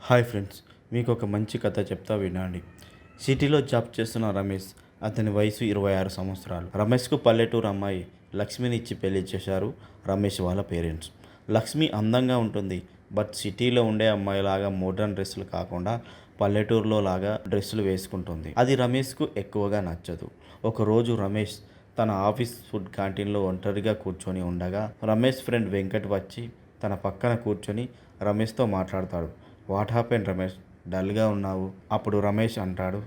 Hi friends, మీకు ఒక మంచి కథ చెప్తా వినండి. సిటీలో జాబ్ చేస్తున్న రమేష్. అతని వయసు 26 సంవత్సరాలు. రమేష్కు పల్లెటూరు అమ్మాయి లక్ష్మిని ఇచ్చి పెళ్లి చేశారు రమేష్ వాళ్ళ పేరెంట్స్. లక్ష్మి అందంగా ఉంటుంది. బట్ సిటీలో ఉండే అమ్మాయిలాగా మోడర్న్ డ్రెస్సులు కాకుండా పల్లెటూరులో లాగా డ్రెస్సులు వేసుకుంటుంది. అది రమేష్కు ఎక్కువగా నచ్చదు. ఒకరోజు రమేష్ తన ఆఫీస్ ఫుడ్ క్యాంటీన్లో ఒంటరిగా కూర్చొని ఉండగా రమేష్ ఫ్రెండ్ వెంకట్ వచ్చి తన పక్కన కూర్చొని రమేష్తో మాట్లాడతాడు. వాట్ హ్యాపెన్ రమేష్, డల్గా ఉన్నావు? అప్పుడు రమేష్ అంటాడు,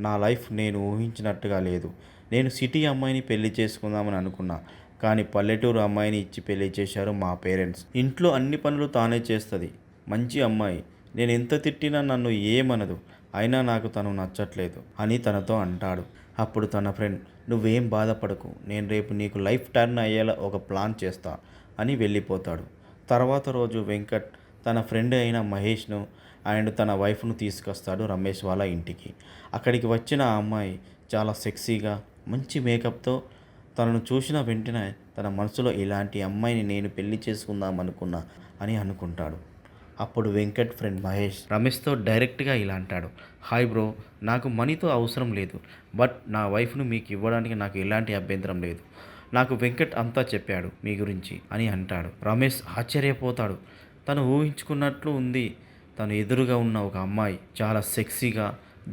నా లైఫ్ నేను ఊహించినట్టుగా లేదు. నేను సిటీ అమ్మాయిని పెళ్లి చేసుకుందామని అనుకున్నా, కానీ పల్లెటూరు అమ్మాయిని ఇచ్చి పెళ్లి చేశారు మా పేరెంట్స్. ఇంట్లో అన్ని పనులు తానే చేస్తుంది. మంచి అమ్మాయి. నేను ఎంత తిట్టినా నన్ను ఏమనదు. అయినా నాకు తను నచ్చట్లేదు అని తనతో అంటాడు. అప్పుడు తన ఫ్రెండ్, నువ్వేం బాధపడకు, నేను రేపు నీకు లైఫ్ టర్న్ అయ్యేలా ఒక ప్లాన్ చేస్తా అని వెళ్ళిపోతాడు. తర్వాత రోజు వెంకట్ తన ఫ్రెండ్ అయిన మహేష్ను అండ్ తన వైఫ్ను తీసుకొస్తాడు రమేష్ వాళ్ళ ఇంటికి. అక్కడికి వచ్చిన ఆ అమ్మాయి చాలా సెక్సీగా మంచి మేకప్తో. తనను చూసిన వెంటనే తన మనసులో ఇలాంటి అమ్మాయిని నేను పెళ్లి చేసుకుందాం అనుకున్నా అని అనుకుంటాడు. అప్పుడు వెంకట్ ఫ్రెండ్ మహేష్ రమేష్తో డైరెక్ట్గా ఇలా అంటాడు, హాయ్ బ్రో, నాకు మనీతో అవసరం లేదు, బట్ నా వైఫ్ను మీకు ఇవ్వడానికి నాకు ఎలాంటి అభ్యంతరం లేదు. నాకు వెంకట్ అంతా చెప్పాడు మీ గురించి అని అంటాడు. రమేష్ ఆశ్చర్యపోతాడు. తను ఊహించుకున్నట్లు ఉంది. తను ఎదురుగా ఉన్న ఒక అమ్మాయి చాలా సెక్సీగా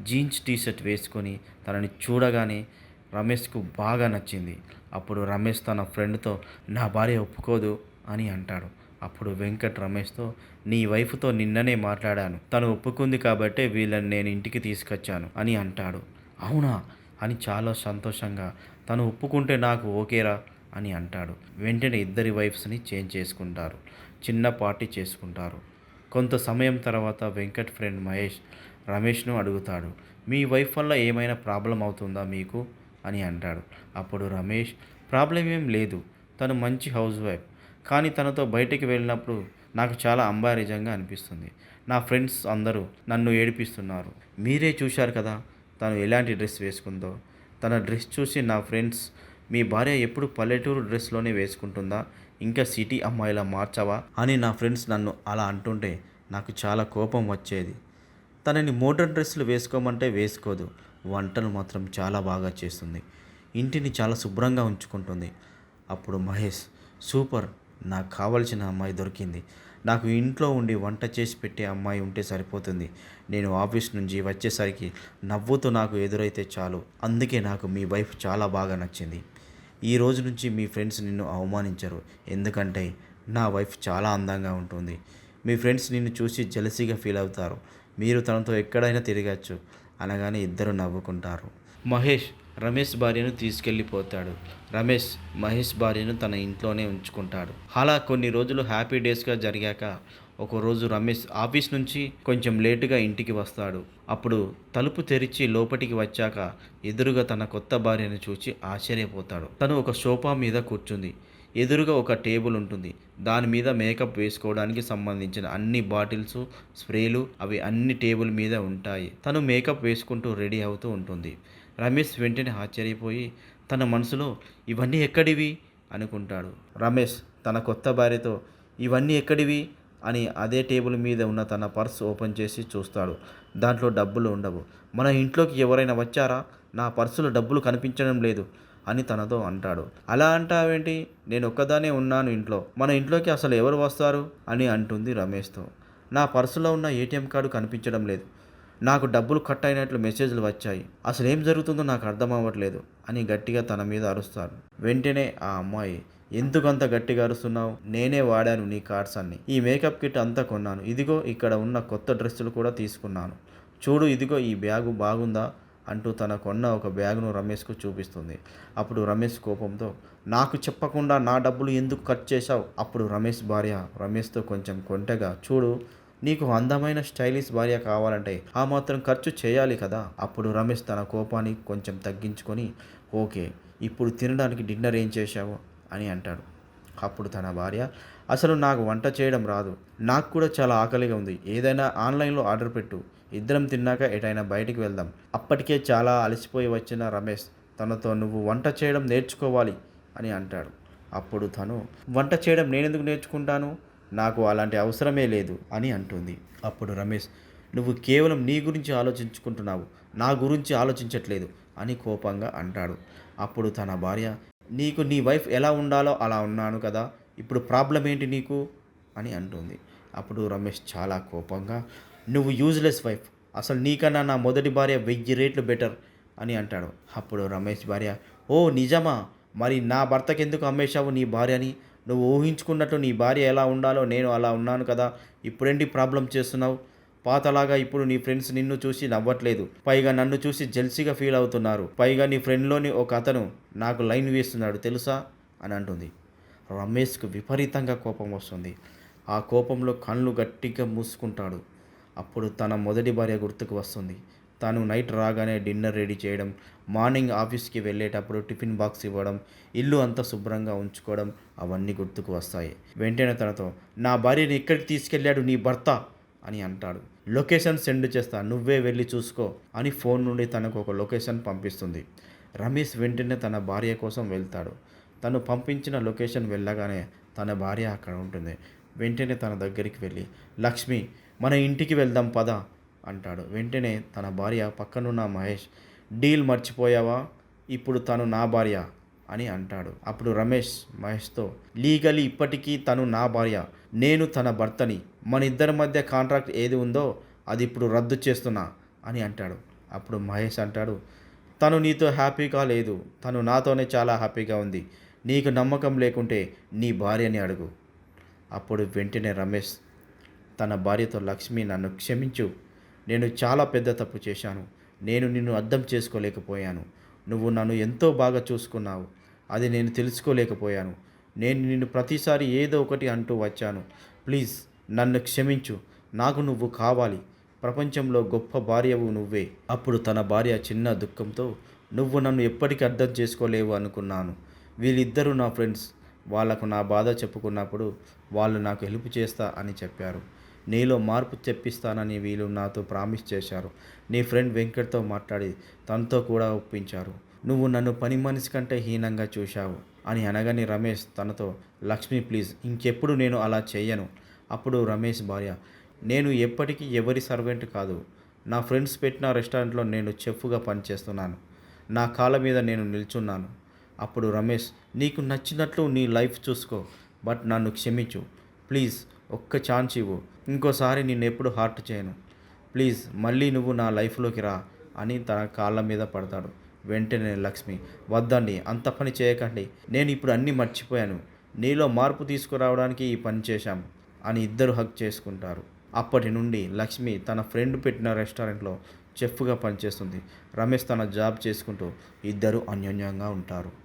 జీన్స్ టీషర్ట్ వేసుకొని తనని చూడగానే రమేష్కు బాగా నచ్చింది. అప్పుడు రమేష్ తన ఫ్రెండ్తో నా భార్య ఒప్పుకోదు అని అంటాడు. అప్పుడు వెంకట్ రమేష్తో, నీ వైఫ్తో నిన్ననే మాట్లాడాను, తను ఒప్పుకుంది కాబట్టే వీళ్ళని నేను ఇంటికి తీసుకొచ్చాను అని అంటాడు. అవునా అని చాలా సంతోషంగా, తను ఒప్పుకుంటే నాకు ఓకేరా అని అంటాడు. వెంటనే ఇద్దరి వైఫ్స్ని చేంజ్ చేసుకుంటారు. చిన్న పార్టీ చేసుకుంటారు. కొంత సమయం తర్వాత వెంకట్ ఫ్రెండ్ మహేష్ రమేష్ను అడుగుతాడు, మీ వైఫ్ వల్ల ఏమైనా ప్రాబ్లం అవుతుందా మీకు అని అంటాడు. అప్పుడు రమేష్, ప్రాబ్లం ఏం లేదు, తను మంచి హౌస్ వైఫ్, కానీ తనతో బయటికి వెళ్ళినప్పుడు నాకు చాలా అంబారిజంగా అనిపిస్తుంది. నా ఫ్రెండ్స్ అందరూ నన్ను ఏడిపిస్తున్నారు. మీరే చూశారు కదా తను ఎలాంటి డ్రెస్ వేసుకుందో. తన డ్రెస్ చూసి నా ఫ్రెండ్స్, మీ భార్య ఎప్పుడు పల్లెటూరు డ్రెస్లోనే వేసుకుంటుందా, ఇంకా సిటీ అమ్మాయిలా మార్చవా అని నా ఫ్రెండ్స్ నన్ను అలా అంటుంటే నాకు చాలా కోపం వచ్చేది. తనని మోడర్న్ డ్రెస్సులు వేసుకోమంటే వేసుకోదు. వంటలు మాత్రం చాలా బాగా చేస్తుంది. ఇంటిని చాలా శుభ్రంగా ఉంచుకుంటుంది. అప్పుడు మహేష్, సూపర్, నాకు కావలసిన అమ్మాయి దొరికింది. నాకు ఇంట్లో ఉండి వంట చేసి పెట్టే అమ్మాయి ఉంటే సరిపోతుంది. నేను ఆఫీస్ నుంచి వచ్చేసరికి నవ్వుతూ నాకు ఎదురైతే చాలు. అందుకే నాకు మీ వైఫ్ చాలా బాగా నచ్చింది. ఈ రోజు నుంచి మీ ఫ్రెండ్స్ నిన్ను అవమానించరు, ఎందుకంటే నా వైఫ్ చాలా అందంగా ఉంటుంది. మీ ఫ్రెండ్స్ నిన్ను చూసి జెలసీగా ఫీల్ అవుతారు. మీరు తనతో ఎక్కడైనా తిరగచ్చు అనగానే ఇద్దరు నవ్వుకుంటారు. మహేష్ రమేష్ భార్యను తీసుకెళ్ళిపోతాడు. రమేష్ మహేష్ భార్యను తన ఇంట్లోనే ఉంచుకుంటాడు. అలా కొన్ని రోజులు హ్యాపీ డేస్గా జరిగాక ఒకరోజు రమేష్ ఆఫీస్ నుంచి కొంచెం లేటుగా ఇంటికి వస్తాడు. అప్పుడు తలుపు తెరిచి లోపలికి వచ్చాక ఎదురుగా తన కొత్త భార్యను చూసి ఆశ్చర్యపోతాడు. తను ఒక సోఫా మీద కూర్చుంది. ఎదురుగా ఒక టేబుల్ ఉంటుంది. దాని మీద మేకప్ వేసుకోవడానికి సంబంధించిన అన్ని బాటిల్స్, స్ప్రేలు అవి అన్ని టేబుల్ మీద ఉంటాయి. తను మేకప్ వేసుకుంటూ రెడీ అవుతూ ఉంటుంది. రమేష్ వెంటనే ఆశ్చర్యపోయి తన మనసులో ఇవన్నీ ఎక్కడివి అనుకుంటాడు. రమేష్ తన కొత్త భార్యతో ఇవన్నీ ఎక్కడివి అని అదే టేబుల్ మీద ఉన్న తన పర్స్ ఓపెన్ చేసి చూస్తాడు. దాంట్లో డబ్బులు ఉండవు. మన ఇంట్లోకి ఎవరైనా వచ్చారా, నా పర్సులో డబ్బులు కనిపించడం లేదు అని తనతో అంటాడు. అలా అంటావేంటి, నేను ఒక్కదానే ఉన్నాను ఇంట్లో, మన ఇంట్లోకి అసలు ఎవరు వస్తారు అని అంటుంది రమేష్తో. నా పర్సులో ఉన్న ఏటీఎం కార్డు కనిపించడం లేదు, నాకు డబ్బులు కట్ అయినట్లు మెసేజ్లు వచ్చాయి, అసలు ఏం జరుగుతుందో నాకు అర్థం అవ్వట్లేదు అని గట్టిగా తన మీద అరుస్తాడు. వెంటనే ఆ అమ్మాయి, ఎందుకంత గట్టిగా అరుస్తున్నావు, నేనే వాడాను నీ కార్డ్స్ అన్ని, ఈ మేకప్ కిట్ అంతా కొన్నాను, ఇదిగో ఇక్కడ ఉన్న కొత్త డ్రెస్సులు కూడా తీసుకున్నాను, చూడు ఇదిగో ఈ బ్యాగు బాగుందా అంటూ తన కొన్న ఒక బ్యాగును రమేష్కు చూపిస్తుంది. అప్పుడు రమేష్ కోపంతో, నాకు చెప్పకుండా నా డబ్బులు ఎందుకు కట్ చేశావు? అప్పుడు రమేష్ భార్య రమేష్తో కొంచెం కొంటెగా, చూడు, నీకు అందమైన స్టైలిష్ భార్య కావాలంటే ఆ మాత్రం ఖర్చు చేయాలి కదా. అప్పుడు రమేష్ తన కోపాన్ని కొంచెం తగ్గించుకొని, ఓకే, ఇప్పుడు తినడానికి డిన్నర్ ఏం చేశావు అని అంటాడు. అప్పుడు తన భార్య, అసలు నాకు వంట చేయడం రాదు, నాకు కూడా చాలా ఆకలిగా ఉంది, ఏదైనా ఆన్లైన్లో ఆర్డర్ పెట్టు, ఇద్దరం తిన్నాక ఎటైనా బయటికి వెళ్దాం. అప్పటికే చాలా అలసిపోయి వచ్చిన రమేష్ తనతో, నువ్వు వంట చేయడం నేర్చుకోవాలి అని అంటాడు. అప్పుడు తను, వంట చేయడం నేనెందుకు నేర్చుకుంటాను, నాకు అలాంటి అవసరమే లేదు అని అంటుంది. అప్పుడు రమేష్, నువ్వు కేవలం నీ గురించి ఆలోచించుకుంటున్నావు, నా గురించి ఆలోచించట్లేదు అని కోపంగా అంటాడు. అప్పుడు తన భార్య, నీకు నీ వైఫ్ ఎలా ఉండాలో అలా ఉన్నాను కదా, ఇప్పుడు ప్రాబ్లం ఏంటి నీకు అని అంటుంది. అప్పుడు రమేష్ చాలా కోపంగా, నువ్వు యూజ్లెస్ వైఫ్, అసలు నీకన్నా నా మొదటి భార్య 1000 రెట్లు బెటర్ అని అంటాడు. అప్పుడు రమేష్ భార్య, ఓ నిజమా, మరి నా భర్తకెందుకు అమ్మేశావు నీ భార్యని? నువ్వు ఊహించుకున్నట్టు నీ భార్య ఎలా ఉండాలో నేను అలా ఉన్నాను కదా, ఇప్పుడేంటి ప్రాబ్లం చేస్తున్నావు? పాతలాగా ఇప్పుడు నీ ఫ్రెండ్స్ నిన్ను చూసి నవ్వట్లేదు, పైగా నన్ను చూసి జెల్సీగా ఫీల్ అవుతున్నారు, పైగా నీ ఫ్రెండ్లోని ఒక అతను నాకు లైన్ వేస్తున్నాడు తెలుసా అని అంటుంది. రమేష్కు విపరీతంగా కోపం వస్తుంది. ఆ కోపంలో కళ్ళు గట్టిగా మూసుకుంటాడు. అప్పుడు తన మొదటి భార్య గుర్తుకు వస్తుంది. తను నైట్ రాగానే డిన్నర్ రెడీ చేయడం, మార్నింగ్ ఆఫీస్కి వెళ్ళేటప్పుడు టిఫిన్ బాక్స్ ఇవ్వడం, ఇల్లు అంతా శుభ్రంగా ఉంచుకోవడం అవన్నీ గుర్తుకు వస్తాయి. వెంటనే తనతో, నా భార్యని ఎక్కడికి తీసుకెళ్ళాడు నీ భర్త అని అంటాడు. లొకేషన్ సెండ్ చేస్తా, నువ్వే వెళ్ళి చూసుకో అని ఫోన్ నుండి తనకు ఒక లొకేషన్ పంపిస్తుంది. రమేష్ వెంటనే తన భార్య కోసం వెళ్తాడు. తను పంపించిన లొకేషన్ వెళ్ళగానే తన భార్య అక్కడ ఉంటుంది. వెంటనే తన దగ్గరికి వెళ్ళి, లక్ష్మి, మన ఇంటికి వెళ్దాం పద అంటాడు. వెంటనే తన భార్య పక్కనున్న మహేష్, డీల్ మర్చిపోయావా, ఇప్పుడు తను నా భార్య అని అంటాడు. అప్పుడు రమేష్ మహేష్తో, లీగలీ ఇప్పటికీ తను నా భార్య, నేను తన భర్తని, మన ఇద్దరి మధ్య కాంట్రాక్ట్ ఏది ఉందో అది ఇప్పుడు రద్దు చేస్తున్నా అని అంటాడు. అప్పుడు మహేష్ అంటాడు, తను నీతో హ్యాపీగా లేదు, తను నాతోనే చాలా హ్యాపీగా ఉంది, నీకు నమ్మకం లేకుంటే నీ భార్యని అడుగు. అప్పుడు వెంటనే రమేష్ తన భార్యతో, లక్ష్మి, నన్ను క్షమించు, నేను చాలా పెద్ద తప్పు చేశాను, నేను నిన్ను అర్థం చేసుకోలేకపోయాను, నువ్వు నన్ను ఎంతో బాగా చూసుకున్నావు, అది నేను తెలుసుకోలేకపోయాను, నేను నిన్ను ప్రతిసారి ఏదో ఒకటి అంటూ వచ్చాను, ప్లీజ్ నన్ను క్షమించు, నాకు నువ్వు కావాలి, ప్రపంచంలో గొప్ప భార్యవు నువ్వే. అప్పుడు తన భార్య చిన్న దుఃఖంతో, నువ్వు నన్ను ఎప్పటికీ అర్థం చేసుకోలేవు అనుకున్నాను, వీళ్ళిద్దరూ నా ఫ్రెండ్స్, వాళ్లకు నా బాధ చెప్పుకున్నప్పుడు వాళ్ళు నాకు హెల్ప్ చేస్తా అని చెప్పారు, నీలో మార్పు తెప్పిస్తానని వీళ్ళు నాతో ప్రామిస్ చేశారు, నీ ఫ్రెండ్ వెంకట్తో మాట్లాడి తనతో కూడా ఒప్పించారు, నువ్వు నన్ను పని మనిషి కంటే హీనంగా చూశావు అని అనగానే రమేష్ తనతో, లక్ష్మి ప్లీజ్, ఇంకెప్పుడు నేను అలా చెయ్యను. అప్పుడు రమేష్ భార్య, నేను ఎప్పటికీ ఎవరి సర్వెంట్ కాదు, నా ఫ్రెండ్స్ పెట్టిన రెస్టారెంట్లో నేను చెఫ్గా పనిచేస్తున్నాను, నా కాళ్ళ మీద నేను నిల్చున్నాను. అప్పుడు రమేష్, నీకు నచ్చినట్లు నీ లైఫ్ చూసుకో, బట్ నన్ను క్షమించు ప్లీజ్, ఒక్క ఛాన్స్ ఇవ్వు, ఇంకోసారి నిన్ను ఎప్పుడు హార్ట్ చేయను, ప్లీజ్ మళ్ళీ నువ్వు నా లైఫ్లోకి రా అని తన కాళ్ళ మీద పడతాడు. వెంటనే లక్ష్మి, వద్దండి, అంత పని చేయకండి, నేను ఇప్పుడు అన్నీ మర్చిపోయాను, నీలో మార్పు తీసుకురావడానికి ఈ పని చేశాం అని ఇద్దరు హగ్ చేసుకుంటారు. అప్పటి నుండి లక్ష్మి తన ఫ్రెండ్ పెట్టిన రెస్టారెంట్లో చెఫ్గా పనిచేస్తుంది. రమేష్ తన జాబ్ చేసుకుంటూ ఇద్దరు అన్యోన్యంగా ఉంటారు.